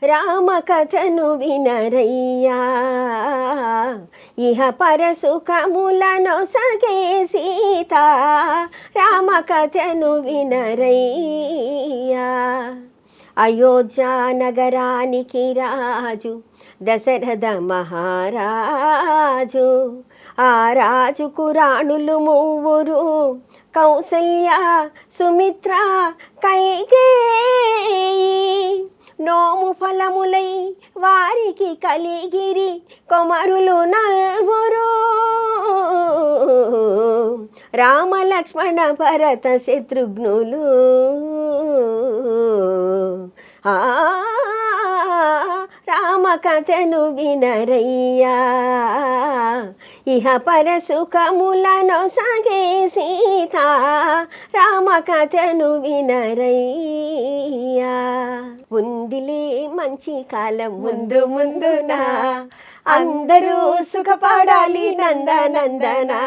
రామకథను వినరయ్యా ఇహ పరసుఖములను సగే సీత రామకథను వినరయ్యా అయోధ్య నగరానికి రాజు దశరథ మహారాజు ఆ రాజుకు రాణులు మూవురు కౌసల్య సుమిత్ర కైకేయి నోము ఫలములై వారికి కలిగిరి కొమరులు నల్వురు రామ లక్ష్మణ భరత శత్రుఘ్నులు రామకథను వినరయ్యా ఇహ పరసుఖములను సగే సీత రామకథను వినరయ్యా ఉందిలే మంచి కాలం ముందు ముందునా అందరూ సుఖపడాలి నందనందనా